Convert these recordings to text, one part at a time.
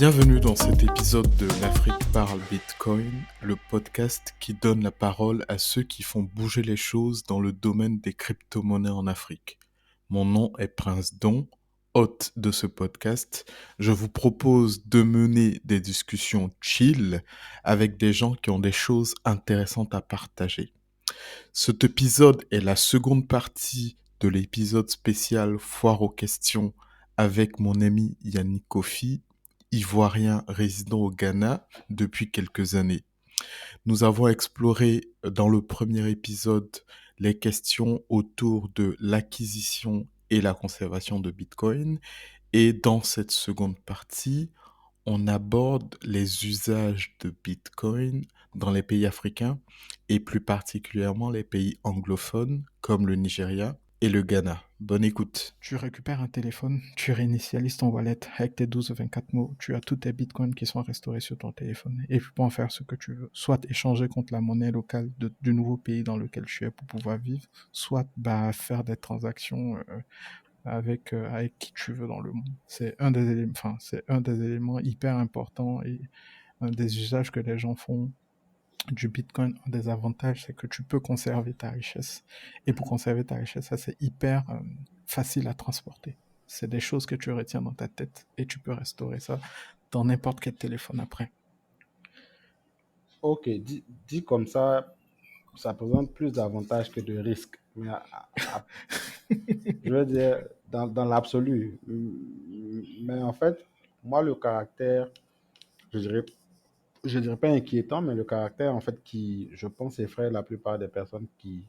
Bienvenue dans cet épisode de L'Afrique parle Bitcoin, le podcast qui donne la parole à ceux qui font bouger les choses dans le domaine des crypto-monnaies en Afrique. Mon nom est Prince Don, hôte de ce podcast. Je vous propose de mener des discussions chill avec des gens qui ont des choses intéressantes à partager. Cet épisode est la seconde partie de l'épisode spécial Foire aux questions avec mon ami Yannick Kofi, ivoirien résident au Ghana depuis quelques années. Nous avons exploré dans le premier épisode les questions autour de l'acquisition et la conservation de Bitcoin. Et dans cette seconde partie, on aborde les usages de Bitcoin dans les pays africains et plus particulièrement les pays anglophones comme le Nigeria et le Ghana. Bonne écoute. Tu récupères un téléphone, tu réinitialises ton wallet avec tes 12 ou 24 mots, tu as tous tes bitcoins qui sont restaurés sur ton téléphone et tu peux en faire ce que tu veux. Soit échanger contre la monnaie locale du nouveau pays dans lequel tu es pour pouvoir vivre, soit faire des transactions avec qui tu veux dans le monde. C'est un des éléments hyper importants et un des usages que les gens font du Bitcoin. Un des avantages, c'est que tu peux conserver ta richesse. Et pour conserver ta richesse, ça c'est hyper facile à transporter. C'est des choses que tu retiens dans ta tête et tu peux restaurer ça dans n'importe quel téléphone après. Ok, dit comme ça présente plus d'avantages que de risques. Mais je veux dire, dans l'absolu. Mais en fait, moi, le caractère, je dirais, je dirais pas inquiétant, mais le caractère, en fait, qui, je pense, effraie la plupart des personnes qui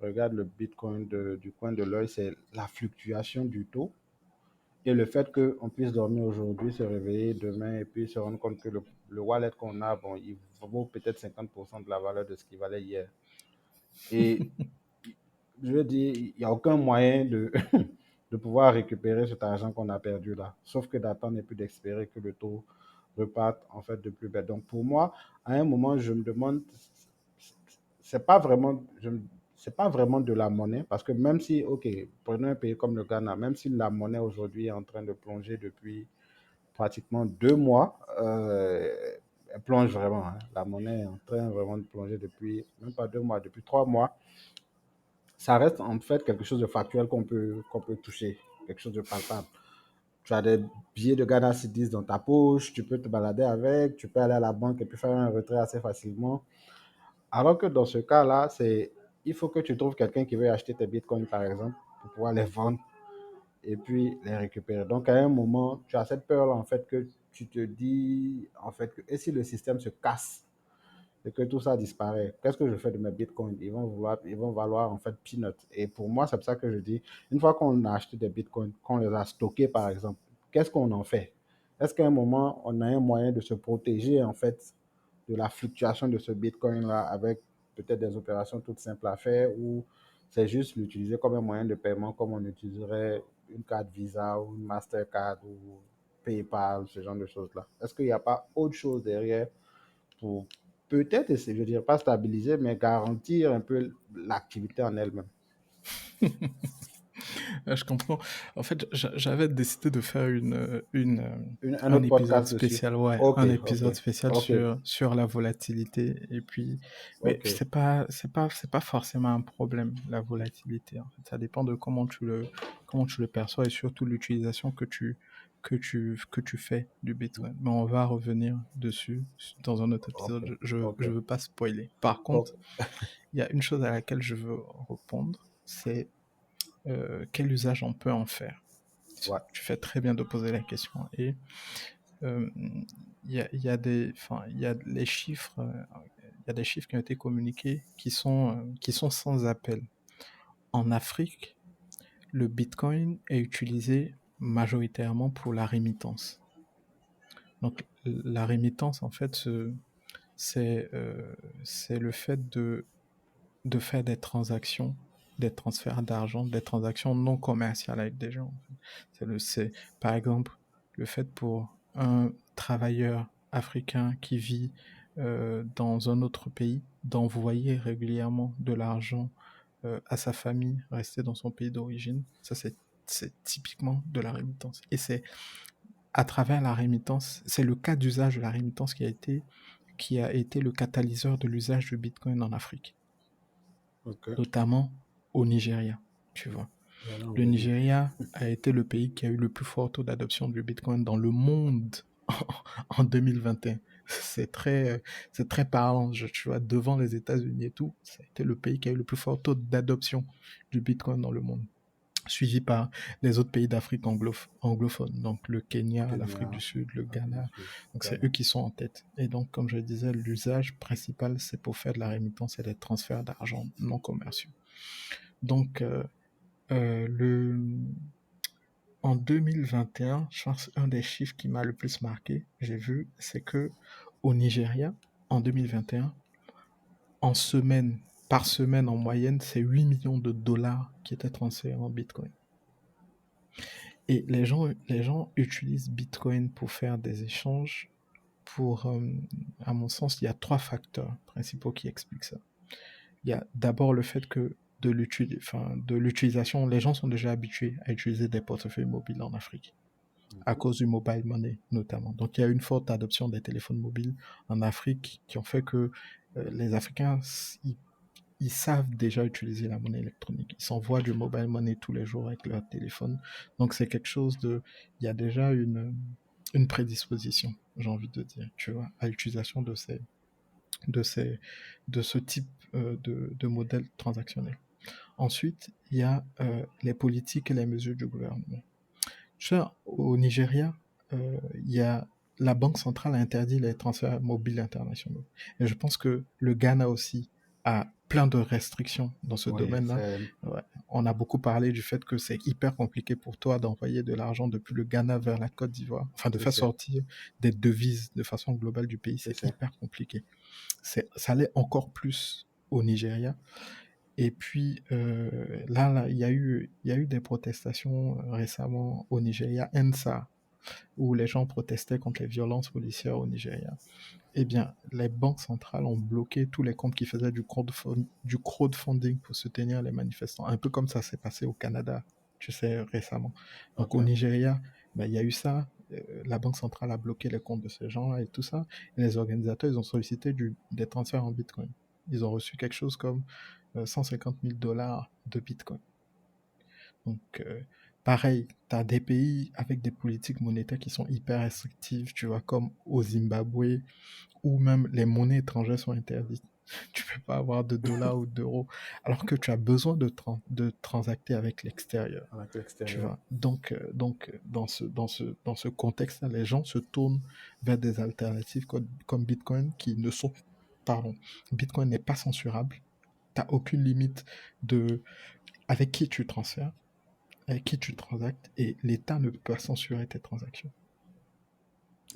regardent le Bitcoin du coin de l'œil, c'est la fluctuation du taux et le fait qu'on puisse dormir aujourd'hui, se réveiller demain et puis se rendre compte que le wallet qu'on a, bon, il vaut peut-être 50% de la valeur de ce qu'il valait hier. Et je veux dire, il n'y a aucun moyen de pouvoir récupérer cet argent qu'on a perdu là. Sauf que d'attendre et puis d'espérer que le taux reparte en fait de plus belle. Donc pour moi, à un moment, je me demande, c'est pas vraiment, c'est pas vraiment de la monnaie parce que même si, ok, prenons un pays comme le Ghana, même si la monnaie aujourd'hui est en train de plonger depuis pratiquement 2 mois, elle plonge vraiment. Hein. La monnaie est en train vraiment de plonger depuis, même pas 2 mois, depuis 3 mois. Ça reste en fait quelque chose de factuel qu'on peut toucher, quelque chose de palpable. Tu as des billets de Ghana Cedis dans ta poche, tu peux te balader avec, tu peux aller à la banque et puis faire un retrait assez facilement. Alors que dans ce cas-là, il faut que tu trouves quelqu'un qui veut acheter tes bitcoins, par exemple, pour pouvoir les vendre et puis les récupérer. Donc, à un moment, tu as cette peur, en fait, que tu te dis, en fait, que et si le système se casse et que tout ça disparaît, qu'est-ce que je fais de mes bitcoins? Ils vont valoir, en fait, peanuts. Et pour moi, c'est pour ça que je dis, une fois qu'on a acheté des bitcoins, qu'on les a stockés, par exemple, qu'est-ce qu'on en fait? Est-ce qu'à un moment, on a un moyen de se protéger, en fait, de la fluctuation de ce bitcoin-là avec peut-être des opérations toutes simples à faire ou c'est juste l'utiliser comme un moyen de paiement comme on utiliserait une carte Visa ou une Mastercard ou PayPal, ce genre de choses-là. Est-ce qu'il n'y a pas autre chose derrière pour peut-être, je ne dirais pas stabiliser, mais garantir un peu l'activité en elle-même? Je comprends. En fait, j'avais décidé de faire Un un autre épisode podcast dessus. spécial, ouais, Ok, un ok, épisode spécial ok, sur la volatilité. Et puis, mais ok, c'est pas forcément un problème, la volatilité. En fait, ça dépend de comment tu le perçois et surtout l'utilisation que tu fais du Bitcoin. Mais on va revenir dessus dans un autre ok, épisode. ok, Je veux pas spoiler. Par ok. contre, il y a une chose à laquelle je veux répondre, c'est quel usage on peut en faire. Ouais, Tu fais très bien de poser la question. Et euh, il y a il y a les chiffres, il y a des chiffres qui ont été communiqués qui sont sans appel. En Afrique, le Bitcoin est utilisé majoritairement pour la rémittance. Donc la rémittance, en fait, c'est c'est le fait de faire des transferts d'argent, des transactions non commerciales avec des gens. C'est par exemple le fait pour un travailleur africain qui vit dans un autre pays d'envoyer régulièrement de l'argent à sa famille restée dans son pays d'origine. Ça, c'est typiquement de la rémittance. Et c'est à travers la rémittance, c'est le cas d'usage de la rémittance qui a été le catalyseur de l'usage du Bitcoin en Afrique, Ok. notamment au Nigeria, tu vois. J'allais en Le venir. Nigeria a été le pays qui a eu le plus fort taux d'adoption du Bitcoin dans le monde en 2021. C'est très parlant, tu vois, devant les États-Unis et tout, ça a été le pays qui a eu le plus fort taux d'adoption du Bitcoin dans le monde, suivi par les autres pays d'Afrique anglophone, donc le Kenya, l'Afrique du Kenya, Sud, le Afrique du Ghana. Sud, Donc c'est eux Ghana. qui sont en tête. Et donc, comme je le disais, l'usage principal, c'est pour faire de la rémittance et des transferts d'argent non commerciaux. Donc, le, en 2021, je pense un des chiffres qui m'a le plus marqué, j'ai vu, c'est que au Nigeria, en 2021, en semaine, par semaine en moyenne, c'est 8 millions de dollars qui étaient transférés en Bitcoin. Et les gens utilisent Bitcoin pour faire des échanges. Pour, à mon sens, il y a trois facteurs principaux qui expliquent ça. Il y a d'abord le fait que de l'utilisation, les gens sont déjà habitués à utiliser des portefeuilles mobiles en Afrique, à cause du mobile money notamment. Donc il y a une forte adoption des téléphones mobiles en Afrique qui ont fait que les Africains, ils savent déjà utiliser la monnaie électronique. Ils s'envoient du mobile money tous les jours avec leur téléphone. Donc c'est quelque chose de... Il y a déjà une prédisposition, j'ai envie de dire, tu vois, à l'utilisation de, ces, de ce type de modèle transactionnel. Ensuite, il y a les politiques et les mesures du gouvernement. Tu sais, au Nigeria, il y a la Banque centrale a interdit les transferts mobiles internationaux. Et je pense que le Ghana aussi a plein de restrictions dans ce Oui, domaine-là. c'est Ouais. On a beaucoup parlé du fait que c'est hyper compliqué pour toi d'envoyer de l'argent depuis le Ghana vers la Côte d'Ivoire, enfin de c'est faire c'est- sortir des devises de façon globale du pays, c'est c'est- hyper compliqué. Ça l'est encore plus au Nigeria. Et puis là, il y a eu des protestations récemment au Nigeria, ENSA, où les gens protestaient contre les violences policières au Nigeria. Eh bien, les banques centrales ont bloqué tous les comptes qui faisaient du crowdfunding pour soutenir les manifestants, un peu comme ça s'est passé au Canada, tu sais, récemment. Donc Ok. au Nigeria, ben, il y a eu ça, la banque centrale a bloqué les comptes de ces gens et tout ça, et les organisateurs, ils ont sollicité des transferts en Bitcoin. Ils ont reçu quelque chose comme 150 000 dollars de Bitcoin. Donc, pareil, tu as des pays avec des politiques monétaires qui sont hyper restrictives, tu vois, comme au Zimbabwe, où même les monnaies étrangères sont interdites. Tu peux pas avoir de dollars ou d'euros, alors que tu as besoin de transacter avec l'extérieur, Avec tu l'extérieur. vois. Dans ce contexte-là, les gens se tournent vers des alternatives comme Bitcoin qui ne sont, pardon, Bitcoin n'est pas censurable. T'as aucune limite de avec qui tu transfères, avec qui tu transactes, et l'État ne peut pas censurer tes transactions.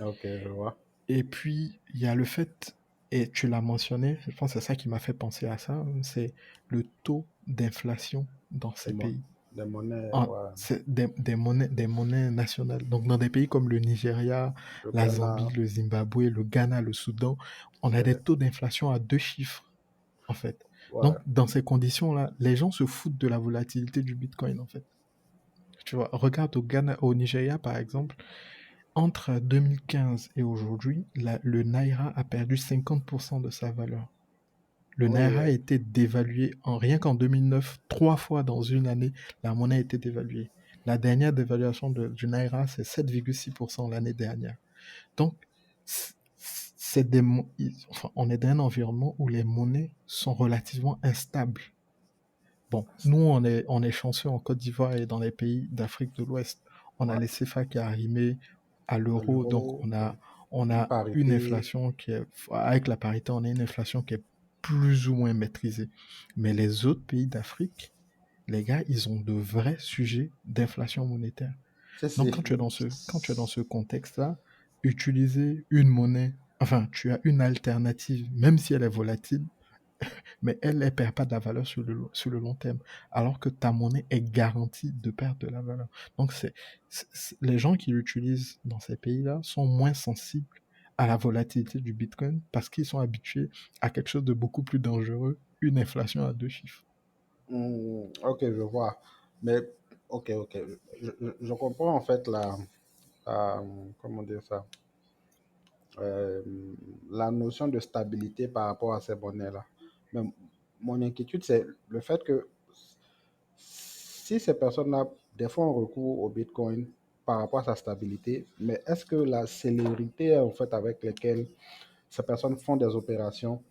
Ok, je vois. Et puis, il y a le fait, et tu l'as mentionné, je pense que c'est ça qui m'a fait penser à ça, c'est le taux d'inflation dans Des, ces mon- pays. des monnaies, En- ouais. c'est des monnaies nationales. Donc, dans des pays comme le Nigeria, Le la Ghana, Zambie, le Zimbabwe, le Ghana, le Soudan, on a des c'est. taux d'inflation à 2 chiffres, en fait. Ouais. Donc, dans ces conditions-là, les gens se foutent de la volatilité du Bitcoin, en fait. Tu vois, regarde au Ghana, au Nigeria, par exemple, entre 2015 et aujourd'hui, le Naira a perdu 50% de sa valeur. Le Oui, Naira a été dévalué rien qu'en 2009, 3 fois dans une année, la monnaie a été dévaluée. La dernière dévaluation du Naira, c'est 7,6% l'année dernière. Donc, enfin, on est dans un environnement où les monnaies sont relativement instables. Bon, nous, on est chanceux en Côte d'Ivoire et dans les pays d'Afrique de l'Ouest. On a ouais. les CFA qui est arrimé à À l'euro, donc l'euro, on une a une parité. inflation avec la parité, on a une inflation qui est plus ou moins maîtrisée. Mais les autres pays d'Afrique, les gars, ils ont de vrais sujets d'inflation monétaire. Donc, C'est. quand tu es dans ce contexte-là, utiliser une monnaie, enfin, tu as une alternative, même si elle est volatile, mais elle ne perd pas de la valeur sur le long terme, alors que ta monnaie est garantie de perdre de la valeur. Donc, les gens qui l'utilisent dans ces pays-là sont moins sensibles à la volatilité du Bitcoin parce qu'ils sont habitués à quelque chose de beaucoup plus dangereux, une inflation à 2 chiffres. Ok, je vois. Mais, ok, ok. Je comprends en fait comment dire ça, euh, la notion de stabilité par rapport à ces monnaies-là. Mais mon inquiétude, c'est le fait que si ces personnes-là, des fois, ont recours au Bitcoin par rapport à sa stabilité, mais est-ce que la célérité, en fait, avec laquelle ces personnes font des opérations,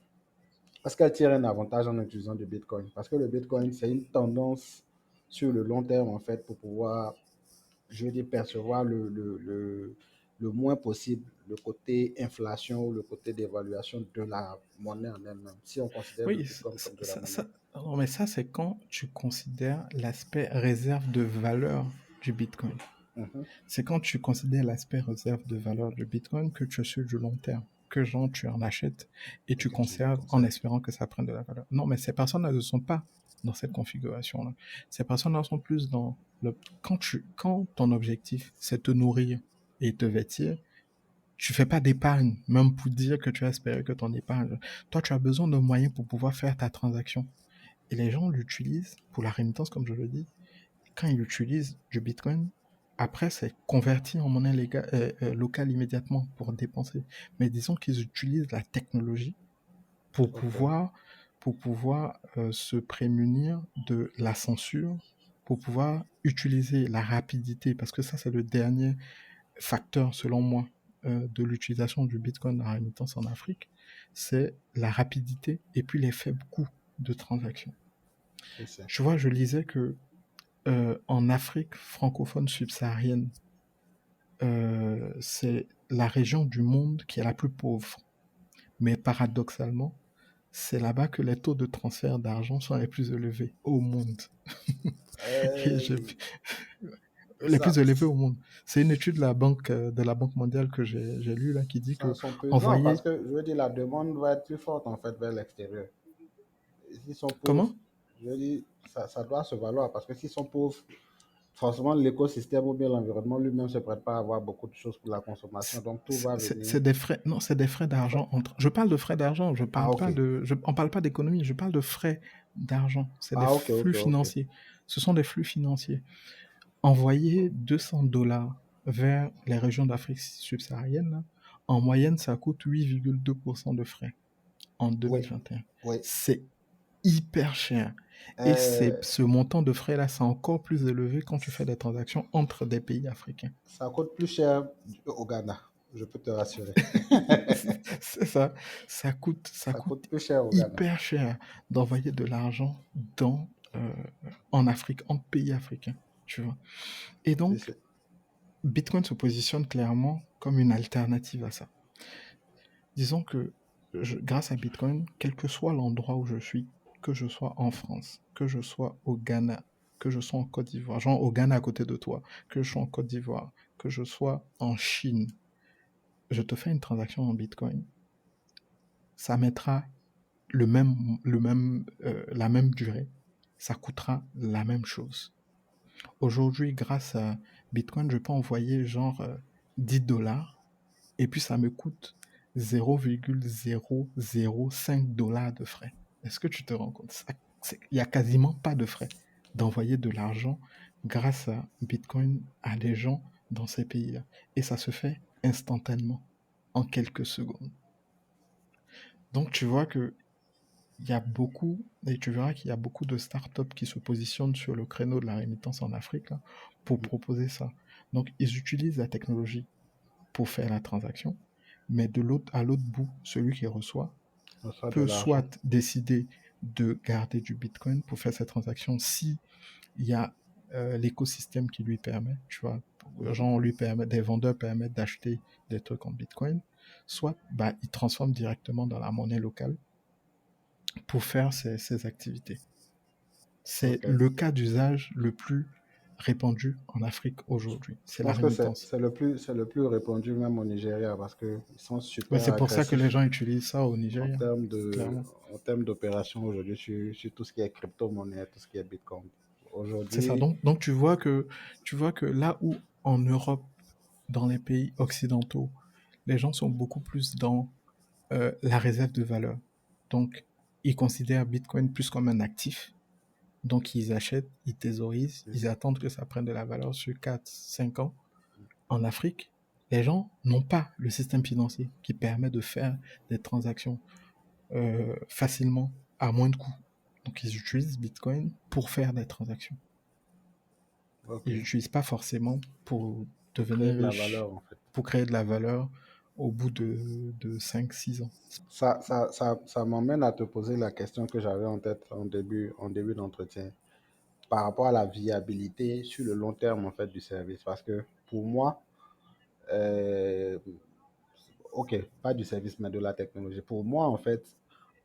est-ce qu'elles tirent un avantage en utilisant du Bitcoin? Parce que le Bitcoin, c'est une tendance sur le long terme, en fait, pour pouvoir, je veux dire, percevoir le moins possible le côté inflation ou le côté d'évaluation de la monnaie en elle-même, si on considère le Oui, Bitcoin comme de la monnaie. non, mais ça, c'est quand tu considères l'aspect réserve de valeur du Bitcoin. Mhm. C'est quand tu considères l'aspect réserve de valeur du Bitcoin que tu es sur du long terme, que genre tu en achètes et Et tu que tu conserves en conserves. espérant que ça prenne de la valeur. Non, mais ces personnes-là ne sont pas dans cette configuration-là. Ces personnes-là sont plus dans le... Quand ton objectif, c'est te nourrir et te vêtir, tu fais pas d'épargne, même pour dire que tu as espéré que ton épargne. Toi, tu as besoin de moyens pour pouvoir faire ta transaction. Et les gens l'utilisent pour la rémittance, comme je le dis. Quand ils utilisent du Bitcoin, après, c'est converti en monnaie locale immédiatement pour dépenser. Mais disons qu'ils utilisent la technologie pour Ok. pouvoir, se prémunir de la censure, pour pouvoir utiliser la rapidité, parce que ça, c'est le dernier facteur, selon moi, de l'utilisation du Bitcoin dans la rémittance en Afrique, c'est la rapidité et puis les faibles coûts de transaction. Je sais. Tu vois, je lisais que en Afrique francophone subsaharienne, c'est la région du monde qui est la plus pauvre. Mais paradoxalement, c'est là-bas que les taux de transfert d'argent sont les plus élevés au monde. Et Euh, les ça, plus élevés au monde. C'est une étude de la Banque mondiale que j'ai lue là qui dit ça que sont pesants parce envoyer que, je veux dire, la demande va être plus forte, en fait, vers l'extérieur. S'ils sont pauvres, comment. je veux dire, ça doit se valoir parce que s'ils sont pauvres, forcément, l'écosystème ou bien l'environnement lui-même ne se prête pas à avoir beaucoup de choses pour la consommation. Donc, tout va venir. C'est des frais, non, c'est des frais Enfin, d'argent entre. Je parle de frais d'argent, je ah, parle ok. pas de, on parle pas d'économie, je parle de frais d'argent. C'est des Ah, ok, flux ok, ok. financiers. Ce sont des flux financiers. Envoyer $200 vers les régions d'Afrique subsaharienne, là, en moyenne, ça coûte 8,2% de frais en Oui, 2021. oui. C'est hyper cher. Et Euh, ce montant de frais-là, c'est encore plus élevé quand tu fais des transactions entre des pays africains. ça coûte plus cher au Ghana, je peux te rassurer. C'est ça. Ça Ça coûte coûte plus cher au Ghana. hyper cher d'envoyer de l'argent dans, en Afrique, en pays africains, tu vois. Et Si, donc, si. Bitcoin se positionne clairement comme une alternative à ça. Disons que grâce à Bitcoin, quel que soit l'endroit où je suis, que je sois en France, que je sois au Ghana, que je sois en Côte d'Ivoire, genre au Ghana à côté de toi, que je sois en Côte d'Ivoire, que je sois en Chine, je te fais une transaction en Bitcoin, ça mettra la même durée, ça coûtera la même chose. Aujourd'hui, grâce à Bitcoin, je peux envoyer genre $10 et puis ça me coûte 0,005 $ de frais. Est-ce que tu te rends compte? Il n'y a quasiment pas de frais d'envoyer de l'argent grâce à Bitcoin à des gens dans ces pays-là. Et ça se fait instantanément, en quelques secondes. Donc tu vois que il y a beaucoup, et tu verras qu'il y a beaucoup de startups qui se positionnent sur le créneau de la rémittance en Afrique là, pour proposer ça. Donc ils utilisent la technologie pour faire la transaction, mais de l'autre à l'autre bout, celui qui reçoit On reçoit de peut l'argent. soit décider de garder du Bitcoin pour faire cette transaction si il y a l'écosystème qui lui permet, tu vois, Mhm. genre on lui permet, des vendeurs permettent d'acheter des trucs en Bitcoin, soit bah, il transforme directement dans la monnaie locale pour faire ses activités. C'est Ok. le cas d'usage le plus répandu en Afrique aujourd'hui. Je C'est la pense que rémittance. c'est le plus répandu même au Nigeria parce qu'ils sont Mais super c'est pour ça que les agressifs gens utilisent ça au en Nigeria, termes de, clairement. en termes d'opérations aujourd'hui sur tout ce qui est crypto-monnaie, tout ce qui est Bitcoin. C'est ça. Aujourd'hui, Donc tu vois que là où en Europe, dans les pays occidentaux, les gens sont beaucoup plus dans la réserve de valeur. Donc, ils considèrent Bitcoin plus comme un actif. Donc, ils achètent, ils thésaurisent, ils attendent que ça prenne de la valeur sur 4 5 ans. En Afrique, les gens n'ont pas le système financier qui permet de faire des transactions facilement à moins de coûts. Donc ils utilisent Bitcoin pour faire des transactions. Ok. Ils l'utilisent pas forcément pour Pour créer devenir de la riches, valeur, en fait. pour créer de la valeur au bout de 5-6 ans. Ça m'emmène à te poser la question que j'avais en tête en début d'entretien, par rapport à la viabilité sur le long terme, en fait, du service. Parce que pour moi, euh, ok, pas du service, mais de la technologie. Pour moi, en fait,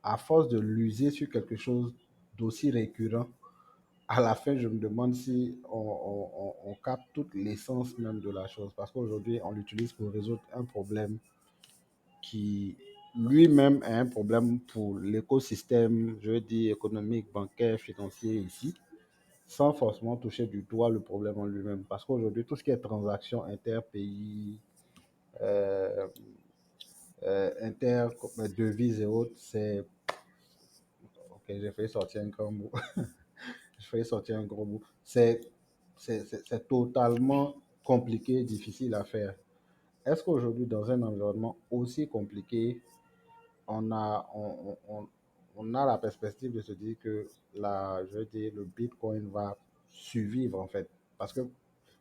à force de l'user sur quelque chose d'aussi récurrent, à la fin, je me demande si on capte toute l'essence même de la chose. Parce qu'aujourd'hui, on l'utilise pour résoudre un problème qui lui-même est un problème pour l'écosystème, je veux dire, économique, bancaire, financier ici, sans forcément toucher du doigt le problème en lui-même. Parce qu'aujourd'hui, tout ce qui est transactions interpays, euh, inter devises et autres, c'est... Ok, j'ai failli sortir un grand mot. J'ai failli sortir un gros mot. C'est totalement compliqué, difficile à faire. Est-ce qu'aujourd'hui, dans un environnement aussi compliqué, on a la perspective de se dire que je veux dire, le Bitcoin va survivre en fait? Parce que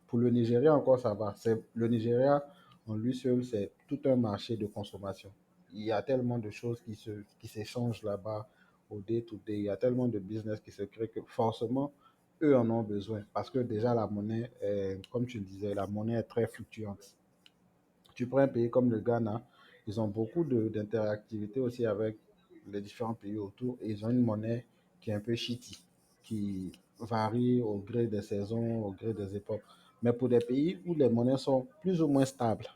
pour le Nigeria encore, ça va. Le Nigeria, en lui seul, c'est tout un marché de consommation. Il y a tellement de choses qui s'échangent là-bas au day-to-day. Il y a tellement de business qui se créent que forcément, eux en ont besoin. Parce que déjà, la monnaie, comme tu le disais, la monnaie est très fluctuante. Tu prends un pays comme le Ghana, ils ont beaucoup d'interactivité aussi avec les différents pays autour et ils ont une monnaie qui est un peu shitty, qui varie au gré des saisons, au gré des époques. Mais pour des pays où les monnaies sont plus ou moins stables,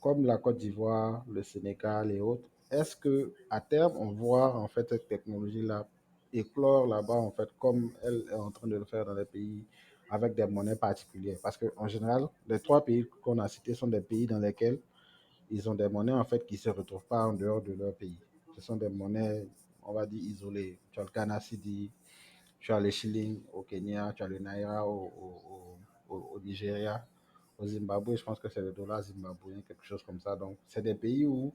comme la Côte d'Ivoire, le Sénégal et autres, est-ce que à terme on voit en fait cette technologie-là éclore là-bas en fait comme elle est en train de le faire dans les pays avec des monnaies particulières? Parce qu'en général, les trois pays qu'on a cités sont des pays dans lesquels ils ont des monnaies en fait qui ne se retrouvent pas en dehors de leur pays. Ce sont des monnaies, on va dire, isolées. Tu as le Ghana Cedi, tu as les shillings au Kenya, tu as le Naira au Nigeria, au Zimbabwe, je pense que c'est le dollar zimbabwéen, quelque chose comme ça. Donc, c'est des pays où,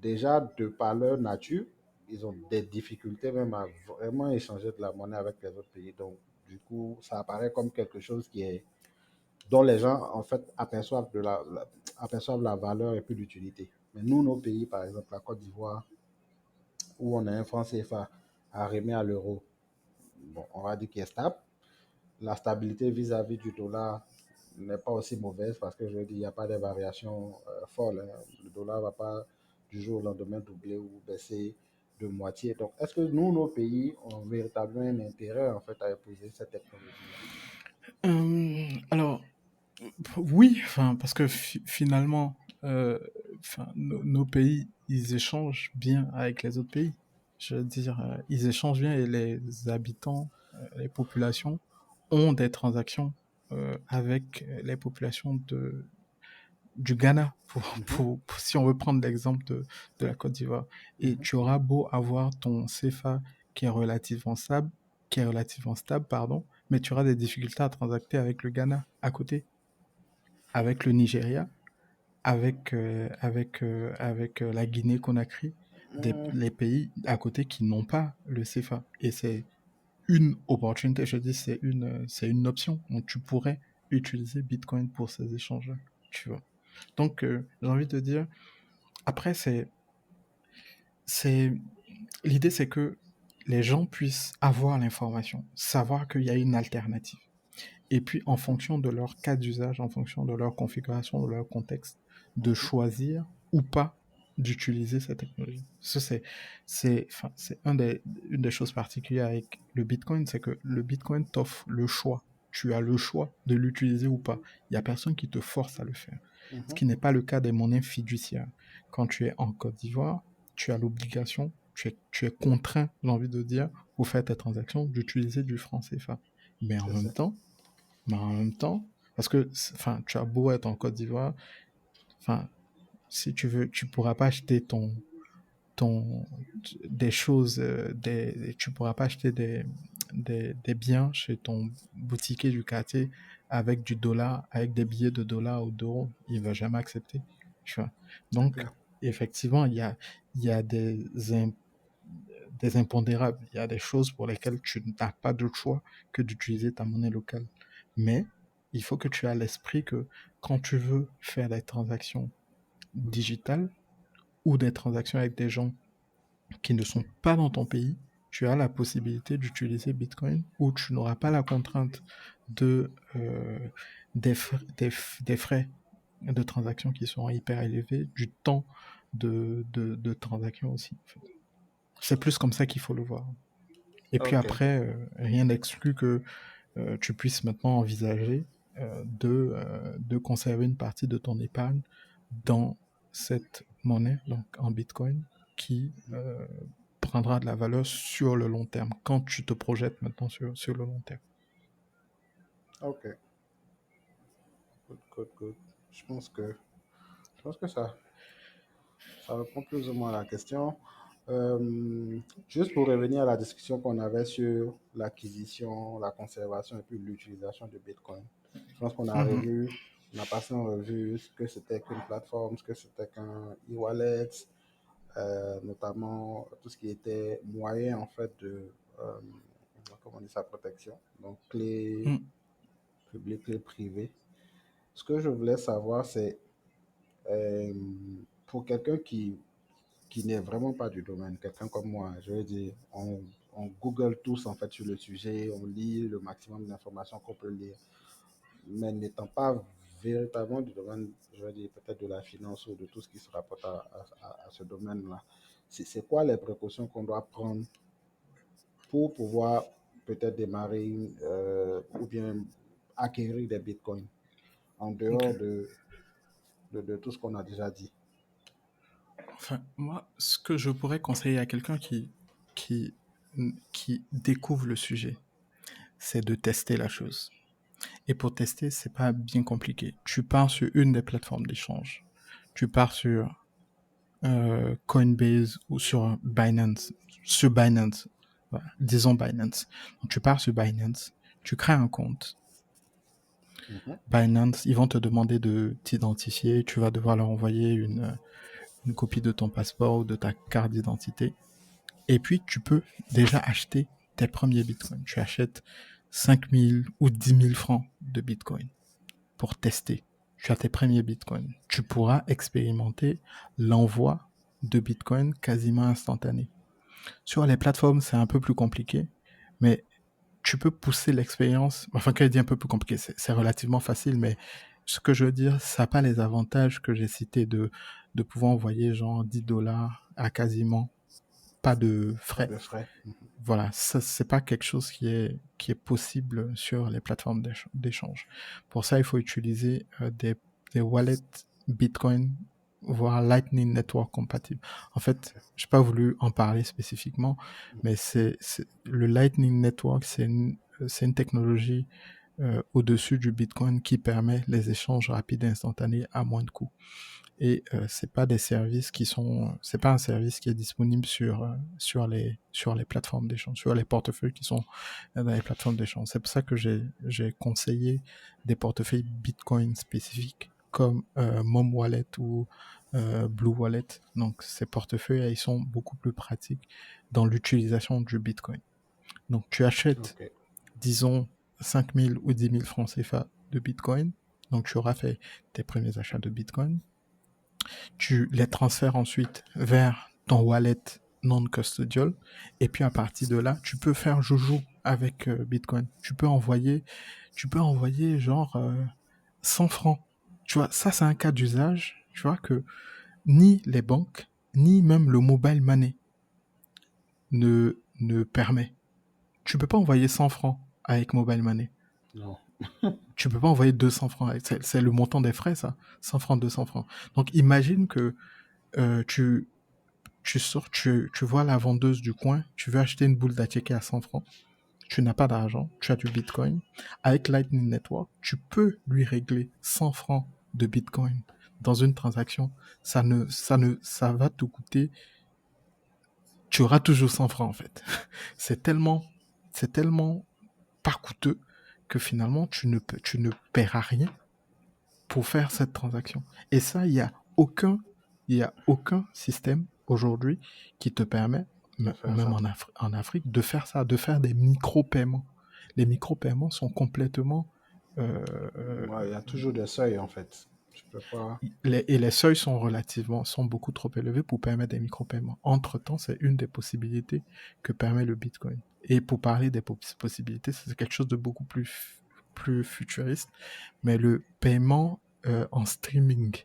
déjà, de par leur nature, ils ont des difficultés même à vraiment échanger de la monnaie avec les autres pays. Donc, du coup, ça apparaît comme quelque chose dont les gens, en fait, aperçoivent la valeur et puis l'utilité. Mais nous, nos pays, par exemple, la Côte d'Ivoire, où on a un franc CFA arrimé à l'euro, bon, on va dire qu'il est stable. La stabilité vis-à-vis du dollar n'est pas aussi mauvaise parce que je veux dire, il n'y a pas de variations folles. Hein. Le dollar ne va pas du jour au lendemain doubler ou baisser de moitié. Donc, est-ce que nous, nos pays, ont véritablement un intérêt en fait à épouser cette technologie-là? Alors, oui, enfin, parce que finalement, nos pays, ils échangent bien avec les autres pays. Je veux dire, ils échangent bien et les habitants, les populations ont des transactions avec les populations du Ghana, Mhm. si on veut prendre l'exemple de la Côte d'Ivoire. Et Mhm. tu auras beau avoir ton CFA qui est relativement stable, pardon, mais tu auras des difficultés à transacter avec le Ghana à côté, avec le Nigeria, avec la Guinée-Conakry, les pays à côté qui n'ont pas le CFA. Et c'est une opportunité, je dis, c'est une option. Donc tu pourrais utiliser Bitcoin pour ces échanges-là, tu vois. Donc j'ai envie de dire, après c'est l'idée c'est que les gens puissent avoir l'information, savoir qu'il y a une alternative. Et puis, en fonction de leur cas d'usage, en fonction de leur configuration, de leur contexte, de Mhm. choisir ou pas d'utiliser cette technologie. Ça, c'est une des choses particulières avec le Bitcoin, c'est que le Bitcoin t'offre le choix. Tu as le choix de l'utiliser ou pas. Il n'y a personne qui te force à le faire. Ce Mhm. qui n'est pas le cas des monnaies fiduciaires. Quand tu es en Côte d'Ivoire, tu as l'obligation, tu es contraint, j'ai envie de dire, pour faire tes transactions, d'utiliser du franc CFA. Mais en C'est même ça. temps, parce que, enfin, tu as beau être en Côte d'Ivoire, enfin, si tu veux, tu pourras pas acheter ton, des choses, tu pourras pas acheter des biens chez ton boutiquier du quartier avec du dollar, avec des billets de dollars ou d'euros. Il va jamais accepter. Tu vois. C'est Donc, clair. effectivement, il y a des impondérables. Il y a des choses pour lesquelles tu n'as pas d'autre choix que d'utiliser ta monnaie locale. Mais il faut que tu aies à l'esprit que quand tu veux faire des transactions digitales ou des transactions avec des gens qui ne sont pas dans ton pays, tu as la possibilité d'utiliser Bitcoin où tu n'auras pas la contrainte de, des frais de transaction qui sont hyper élevés, du temps de transaction aussi. En fait. C'est plus comme ça qu'il faut le voir. Et puis Ok. après, rien n'exclut que tu puisses maintenant envisager de conserver une partie de ton épargne dans cette monnaie, donc en Bitcoin, qui prendra de la valeur sur le long terme, quand tu te projettes maintenant sur le long terme. Ok. Good, good, good. Je pense que ça répond plus ou moins à la question. Juste pour revenir à la discussion qu'on avait sur l'acquisition, la conservation et puis l'utilisation de Bitcoin. Je pense qu'on a Mhm. revu, on a passé en revue ce que c'était qu'une plateforme, ce que c'était qu'un e-wallet, notamment tout ce qui était moyen en fait de, euh, comment on dit ça, protection. Donc clé Mm. publique, clé privée. Ce que je voulais savoir, c'est euh, pour quelqu'un qui n'est vraiment pas du domaine, quelqu'un comme moi, je veux dire, on Google tous en fait sur le sujet, on lit le maximum d'informations qu'on peut lire, mais n'étant pas véritablement du domaine, je veux dire, peut-être de la finance ou de tout ce qui se rapporte à ce domaine-là. C'est quoi les précautions qu'on doit prendre pour pouvoir peut-être démarrer ou bien acquérir des bitcoins en Ok. dehors de tout ce qu'on a déjà dit? Enfin, moi, ce que je pourrais conseiller à quelqu'un qui, qui découvre le sujet, c'est de tester la chose. Et pour tester, c'est pas bien compliqué. Tu pars sur une des plateformes d'échange. Tu pars sur Coinbase ou sur Binance. Sur Binance. Voilà. Disons Binance. Donc, tu pars sur Binance. Tu crées un compte. Mhm. Binance, ils vont te demander de t'identifier. Tu vas devoir leur envoyer une copie de ton passeport ou de ta carte d'identité. Et puis, tu peux déjà acheter tes premiers bitcoins. Tu achètes 5 000 ou 10 000 francs de bitcoin pour tester. Tu as tes premiers bitcoins. Tu pourras expérimenter l'envoi de bitcoin quasiment instantané. Sur les plateformes, c'est un peu plus compliqué, mais tu peux pousser l'expérience. Enfin, quand je dis un peu plus compliqué, c'est relativement facile, mais ce que je veux dire, ça n'a pas les avantages que j'ai cités de pouvoir envoyer genre 10 dollars à quasiment pas de Pas frais. de frais. Voilà, ça, c'est pas quelque chose qui est possible sur les plateformes d'échange. Pour ça, il faut utiliser des wallets Bitcoin, voire Lightning Network compatibles. En fait, Ok. j'ai pas voulu en parler spécifiquement, mais le Lightning Network, c'est une technologie au-dessus du Bitcoin qui permet les échanges rapides et instantanés à moins de coûts. Et c'est pas des services qui sont, c'est pas un service qui est disponible sur les plateformes d'échange, sur les portefeuilles qui sont dans les plateformes d'échange. C'est pour ça que j'ai conseillé des portefeuilles Bitcoin spécifiques comme Mom Wallet ou Blue Wallet. Donc ces portefeuilles, ils sont beaucoup plus pratiques dans l'utilisation du Bitcoin. Donc tu achètes, Ok. disons, 5 000 ou 10 000 francs CFA de Bitcoin. Donc tu auras fait tes premiers achats de Bitcoin. Tu les transfères ensuite vers ton wallet non custodial. Et puis à partir de là, tu peux faire joujou avec Bitcoin. Tu peux envoyer genre 100 francs. Tu vois, ça c'est un cas d'usage, tu vois, que ni les banques, ni même le mobile money ne permet. Tu peux pas envoyer 100 francs avec mobile money. Non. Tu peux pas envoyer 200 francs. C'est le montant des frais, ça. 100 francs, 200 francs. Donc imagine que tu sors, tu vois la vendeuse du coin, tu veux acheter une boule d'attiqué à 100 francs, tu n'as pas d'argent, tu as du Bitcoin. Avec Lightning Network, tu peux lui régler 100 francs de Bitcoin dans une transaction. Ça va te coûter, tu auras toujours 100 francs en fait. C'est tellement, c'est tellement pas coûteux que finalement, tu ne paieras rien pour faire cette transaction. Et ça, il y a aucun système aujourd'hui qui te permet, de faire même ça. en Afrique, de faire ça, de faire des micro-paiements. Les micro-paiements sont complètement... Ouais, il y a toujours des seuils, en fait. Tu peux pas... et les seuils sont beaucoup trop élevés pour permettre des micro-paiements. Entre-temps, c'est une des possibilités que permet le Bitcoin. Et pour parler des possibilités, c'est quelque chose de beaucoup plus futuriste, mais le paiement en streaming,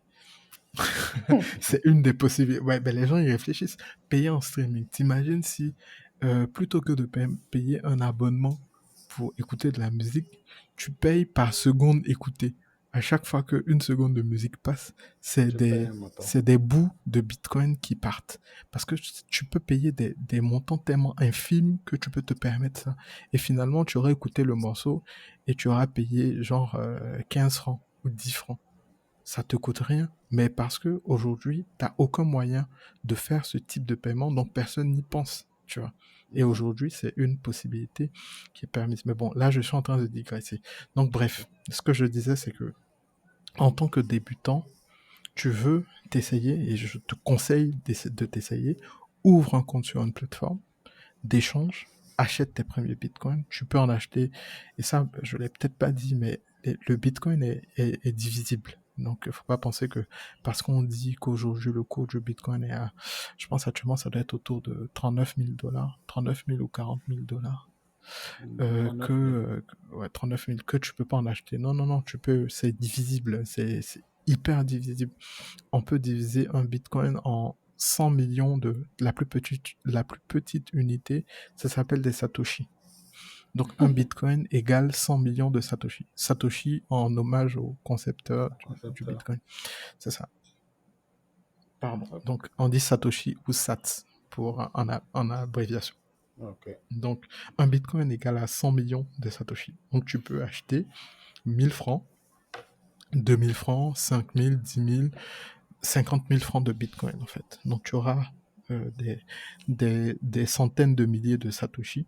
c'est une des possibilités. Ouais, ben les gens y réfléchissent. Payer en streaming. T'imagines si, plutôt que de payer un abonnement pour écouter de la musique, tu payes par seconde écoutée. À chaque fois qu'une seconde de musique passe, Tu payes un montant. c'est des bouts de Bitcoin qui partent. Parce que tu peux payer des montants tellement infimes que tu peux te permettre ça. Et finalement, tu aurais écouté le morceau et tu auras payé genre 15 francs ou 10 francs. Ça te coûte rien, mais parce que aujourd'hui, t'as aucun moyen de faire ce type de paiement, donc personne n'y pense, tu vois. Et Mhm. aujourd'hui, c'est une possibilité qui est permise. Mais bon, là, je suis en train de digresser. Donc, bref, ce que je disais, c'est que en tant que débutant, tu veux t'essayer, et je te conseille de t'essayer, ouvre un compte sur une plateforme d'échange, achète tes premiers bitcoins, tu peux en acheter, et ça, je l'ai peut-être pas dit, mais le bitcoin est divisible. Donc, il faut pas penser que parce qu'on dit qu'aujourd'hui le cours du bitcoin est à, je pense actuellement ça doit être autour de 39 000 $, 39 000 ou 40 000 $, 39 000. ouais, 39 000, que tu peux pas en acheter. Non, non, non, tu peux, c'est divisible, c'est hyper divisible. On peut diviser un bitcoin en 100 millions la plus petite unité, ça s'appelle des satoshi. Donc un bitcoin égale 100 millions de satoshi. Satoshi en hommage au concepteur du Concepteur. bitcoin. C'est ça. Pardon. Ok. Donc on dit satoshi ou sats en abréviation. Ok. Donc un bitcoin égale à 100 millions de satoshi. Donc tu peux acheter 1000 francs, 2000 francs, 5000, 10 000, 50 000 francs de bitcoin en fait. Donc tu auras des centaines de milliers de satoshi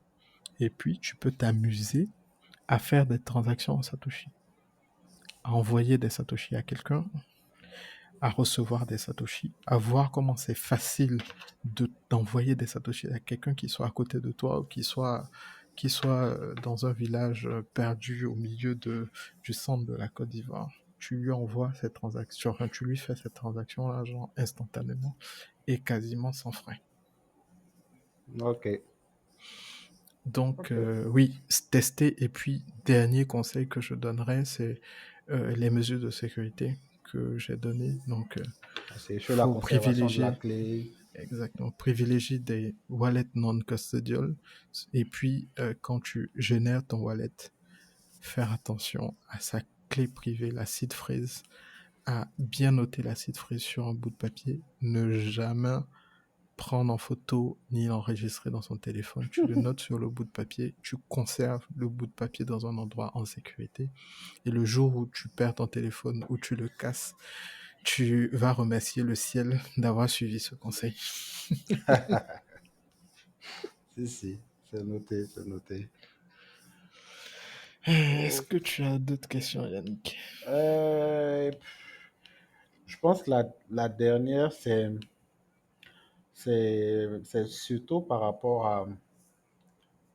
et puis tu peux t'amuser à faire des transactions en satoshi, à envoyer des satoshi à quelqu'un, à recevoir des satoshi, à voir comment c'est facile d'envoyer des satoshi à quelqu'un qui soit à côté de toi ou qui soit dans un village perdu au milieu du centre de la Côte d'Ivoire. Tu lui envoies cette transaction, enfin, tu lui fais cette transaction-là, genre, instantanément et quasiment sans frais. Ok. Donc, Ok. oui, tester. Et puis, dernier conseil que je donnerais, c'est les mesures de sécurité que j'ai données. Donc, C'est sur la faut conservation de la privilégier, clé. exactement, privilégier des wallets non custodial. Et puis, quand tu génères ton wallet, faire attention à sa clé privée, la seed phrase, à bien noter la seed phrase sur un bout de papier, ne jamais prendre en photo ni l'enregistrer dans son téléphone. Tu le notes sur le bout de papier, tu conserves le bout de papier dans un endroit en sécurité. Et le jour où tu perds ton téléphone ou tu le casses, tu vas remercier le ciel d'avoir suivi ce conseil. Si, si. C'est noté, c'est noté. Est-ce Oh. que tu as d'autres questions, Yannick? Euh, je pense que la dernière, c'est surtout par rapport à,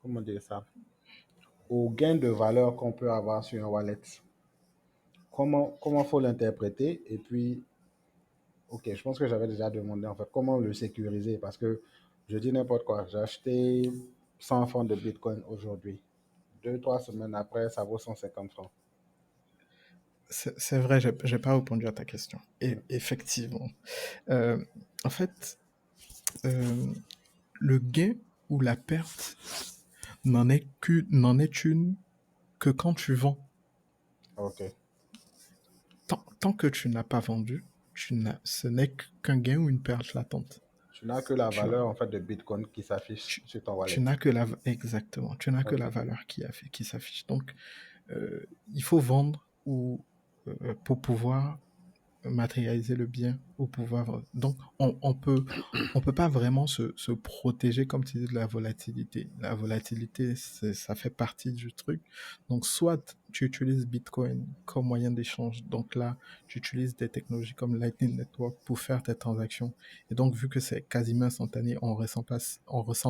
comment dire ça, au gain de valeur qu'on peut avoir sur un wallet. Comment faut l'interpréter? Et puis, ok, je pense que j'avais déjà demandé en fait comment le sécuriser parce que je dis n'importe quoi. J'ai acheté 100 francs de Bitcoin aujourd'hui. 2, 3 semaines après, ça vaut 150 francs. C'est vrai, j'ai pas répondu à ta question. Et Mm. effectivement, euh, en fait, euh, le gain ou la perte n'en est une que quand tu vends. Ok. Tant que tu n'as pas vendu, ce n'est qu'un gain ou une perte latente. Tu n'as que la Tu vois. valeur en fait de Bitcoin qui s'affiche Tu, sur ton tu wallet. n'as que exactement, tu n'as que Ok. la valeur qui s'affiche. Donc, il faut vendre ou pour pouvoir matérialiser le bien ou pouvoir... Donc, on peut pas vraiment se protéger, comme tu dis, de la volatilité. La volatilité, ça fait partie du truc. Donc, soit tu utilises Bitcoin comme moyen d'échange. Donc là, tu utilises des technologies comme Lightning Network pour faire tes transactions. Et donc, vu que c'est quasiment instantané, on ressent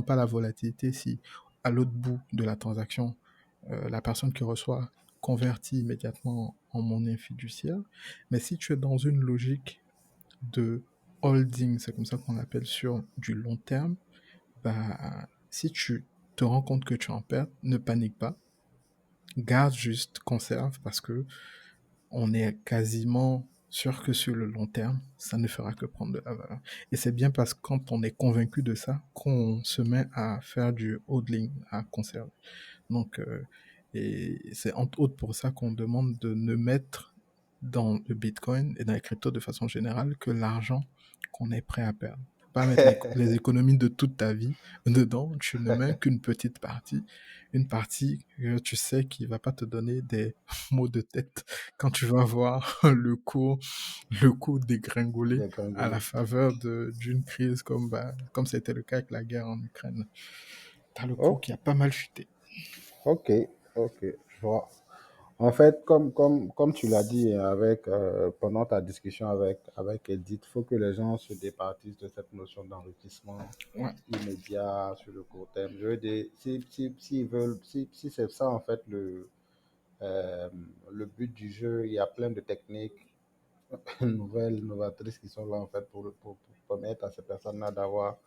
pas la volatilité si à l'autre bout de la transaction, la personne qui reçoit convertit immédiatement en monnaie fiduciaire. Mais si tu es dans une logique de holding, c'est comme ça qu'on appelle, sur du long terme, bah, si tu te rends compte que tu es en perte, ne panique pas, garde juste, conserve, parce que on est quasiment sûr que sur le long terme, ça ne fera que prendre de la valeur. Et c'est bien parce que quand on est convaincu de ça, qu'on se met à faire du holding, à conserver. Donc, et c'est entre autres pour ça qu'on demande de ne mettre dans le Bitcoin et dans les cryptos de façon générale que l'argent qu'on est prêt à perdre. Faut pas mettre les économies de toute ta vie dedans. Tu ne mets qu'une petite partie, une partie que tu sais qui va pas te donner des maux de tête quand tu vas voir le cours dégringoler Des à la Congolais. faveur d'une crise comme c'était le cas avec la guerre en Ukraine. T'as le cours Oh, qui a pas mal chuté. ok, ok, je vois. En fait, comme tu l'as dit pendant ta discussion avec Edith, il faut que les gens se départissent de cette notion d'enrichissement Ouais. immédiat sur le court terme. Je veux dire, s'ils veulent, si c'est ça en fait euh, le but du jeu, il y a plein de techniques nouvelles, novatrices qui sont là en fait pour permettre à ces personnes-là d'avoir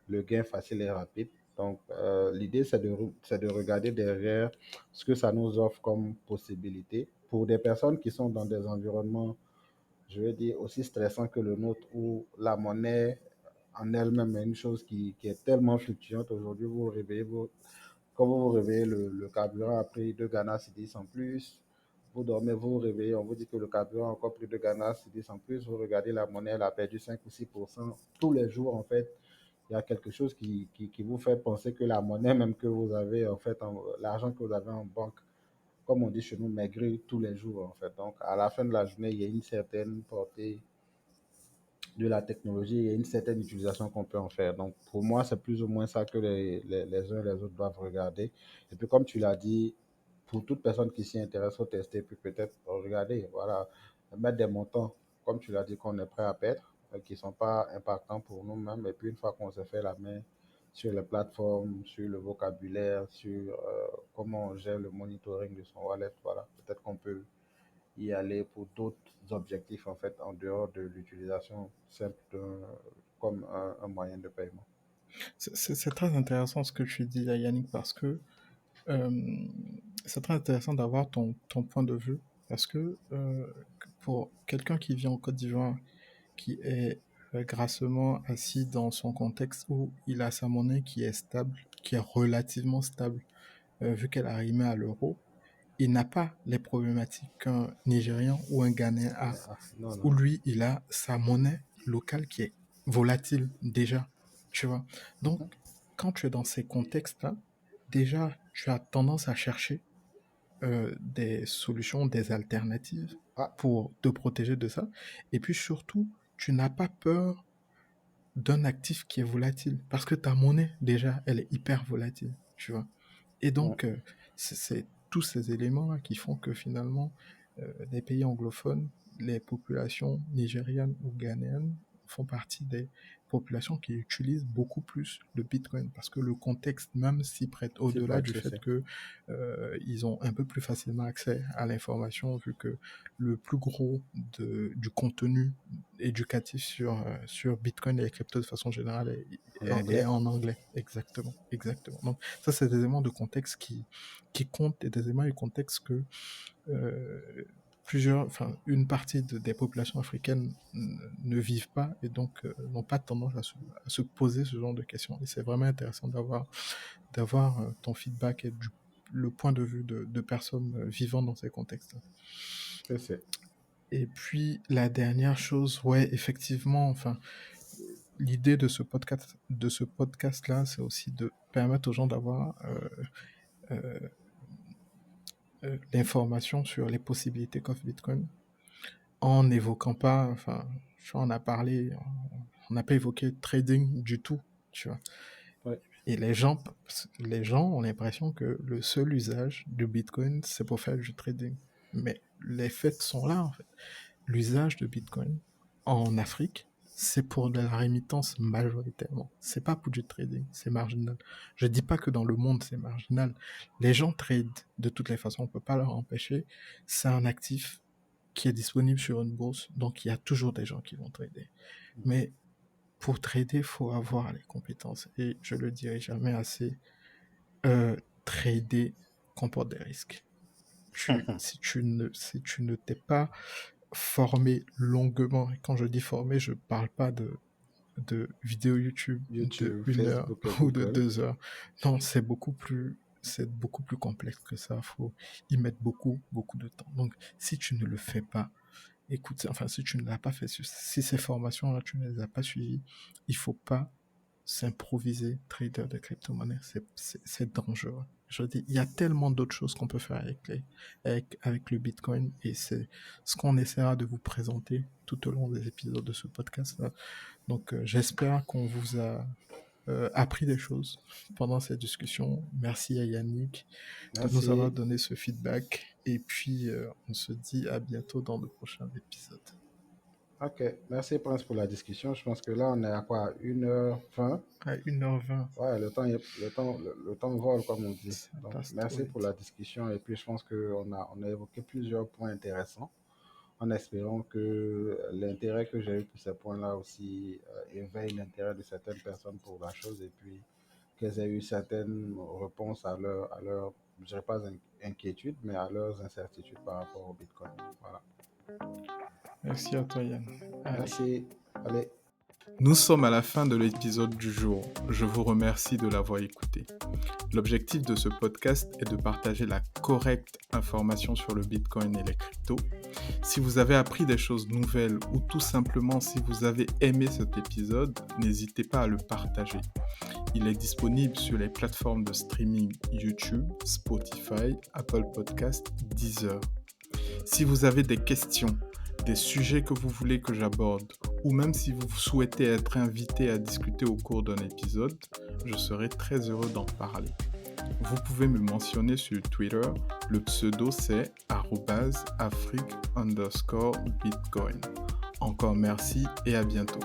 le gain facile et rapide. Donc, l'idée, c'est de regarder derrière ce que ça nous offre comme possibilité pour des personnes qui sont dans des environnements, je veux dire, aussi stressants que le nôtre, où la monnaie en elle-même est une chose qui est tellement fluctuante. Aujourd'hui, vous vous réveillez, quand vous vous réveillez, le carburant a pris 2 Ghana Cedis en plus. Vous dormez, vous vous réveillez, on vous dit que le carburant a encore pris 2 Ghana Cedis en plus. Vous regardez la monnaie, elle a perdu 5 ou 6%. Tous les jours, en fait, il y a quelque chose qui vous fait penser que la monnaie même que vous avez, en fait, l'argent que vous avez en banque, comme on dit chez nous, maigrit tous les jours, en fait. Donc, à la fin de la journée, il y a une certaine portée de la technologie et une certaine utilisation qu'on peut en faire. Donc, pour moi, c'est plus ou moins ça que les uns et les autres doivent regarder. Et puis, comme tu l'as dit, pour toute personne qui s'y intéresse, il faut tester, puis peut-être regarder, voilà, mettre des montants, comme tu l'as dit, qu'on est prêt à perdre, qui ne sont pas impactants pour nous-mêmes. Et puis, une fois qu'on s'est fait la main sur les plateformes, sur le vocabulaire, sur comment on gère le monitoring de son wallet, voilà, peut-être qu'on peut y aller pour d'autres objectifs en fait en dehors de l'utilisation simple comme un moyen de paiement. C'est très intéressant ce que tu dis, là, Yannick, parce que euh, c'est très intéressant d'avoir ton point de vue. Parce que pour quelqu'un qui vit en Côte d'Ivoire, qui est grassement assis dans son contexte où il a sa monnaie qui est stable, qui est relativement stable, vu qu'elle a arrimé à l'euro, il n'a pas les problématiques qu'un Nigérian ou un Ghanéen a, Ah, non, où non. lui, il a sa monnaie locale qui est volatile déjà, tu vois. Donc, quand tu es dans ces contextes-là, déjà, tu as tendance à chercher des solutions, des alternatives Ah, pour te protéger de ça. Et puis surtout, tu n'as pas peur d'un actif qui est volatile parce que ta monnaie, déjà, elle est hyper volatile, tu vois. Et mm, donc, c'est tous ces éléments qui font que finalement, les pays anglophones, les populations nigérianes ou ghanéennes font partie des populations qui utilisent beaucoup plus le Bitcoin parce que le contexte même s'y prête c'est au-delà du pratique, fait c'est. que ils ont un peu plus facilement accès à l'information vu que le plus gros du contenu éducatif sur Bitcoin et les cryptos de façon générale En est anglais. en anglais. Exactement, exactement. Donc, ça, c'est des éléments de contexte qui comptent et des éléments de contexte que une partie des populations africaines ne vivent pas et donc n'ont pas tendance à se poser ce genre de questions. Et c'est vraiment intéressant d'avoir ton feedback et le point de vue de personnes vivant dans ces contextes-là. C'est. Et puis la dernière chose, ouais, effectivement, enfin, l'idée de ce podcast-là, c'est aussi de permettre aux gens d'avoir l'information sur les possibilités qu'offre Bitcoin. en n'évoquant pas, enfin, tu vois, on a parlé, on n'a pas évoqué le trading du tout, tu vois. Ouais. Et les gens ont l'impression que le seul usage du Bitcoin, c'est pour faire du trading. Mais les faits sont là, en fait. L'usage de Bitcoin en Afrique, c'est pour de la rémittance majoritairement. C'est pas pour du trading, c'est marginal. Je dis pas que dans le monde c'est marginal. Les gens tradent de toutes les façons, on peut pas leur empêcher. C'est un actif qui est disponible sur une bourse, donc il y a toujours des gens qui vont trader. Mais pour trader, il faut avoir les compétences. Et je le dirai jamais assez, trader comporte des risques. Si tu ne t'es pas formé longuement, et quand je dis formé, je parle pas de vidéos YouTube de YouTube, 1 heure Facebook et ou de Google. 2 heures. Non, c'est beaucoup plus complexe que ça. Il faut y mettre beaucoup de temps. Donc, si tu ne le fais pas, écoute, enfin, si tu ne l'as pas fait, si ces formations-là, tu ne les as pas suivies, il faut pas s'improviser trader de crypto-monnaie. C'est dangereux. Je dis, il y a tellement d'autres choses qu'on peut faire avec le Bitcoin et c'est ce qu'on essaiera de vous présenter tout au long des épisodes de ce podcast-là. Donc, j'espère qu'on vous a appris des choses pendant cette discussion. Merci à Yannick de nous avoir Merci. donné ce feedback. Et puis, on se dit à bientôt dans de prochains épisodes. Ok, merci Prince pour la discussion. Je pense que là, on est à quoi? 1h20? À 1h20. Ouais, le temps vole, comme on dit. Ça Donc, passe trop merci pour vite. la discussion. Et puis, je pense qu'on a évoqué plusieurs points intéressants, en espérant que l'intérêt que j'ai eu pour ces points-là aussi éveille l'intérêt de certaines personnes pour la chose et puis qu'elles aient eu certaines réponses à leur je dirais pas inquiétude, mais à leurs incertitudes par rapport au Bitcoin. Voilà. Merci à toi, Yann. Allez. Merci. Allez. Nous sommes à la fin de l'épisode du jour. Je vous remercie de l'avoir écouté. L'objectif de ce podcast est de partager la correcte information sur le Bitcoin et les cryptos. Si vous avez appris des choses nouvelles ou tout simplement si vous avez aimé cet épisode, n'hésitez pas à le partager. Il est disponible sur les plateformes de streaming YouTube, Spotify, Apple Podcasts, Deezer. Si vous avez des questions, des sujets que vous voulez que j'aborde, ou même si vous souhaitez être invité à discuter au cours d'un épisode, je serai très heureux d'en parler. Vous pouvez me mentionner sur Twitter, le pseudo c'est @afrique_bitcoin. Encore merci et à bientôt.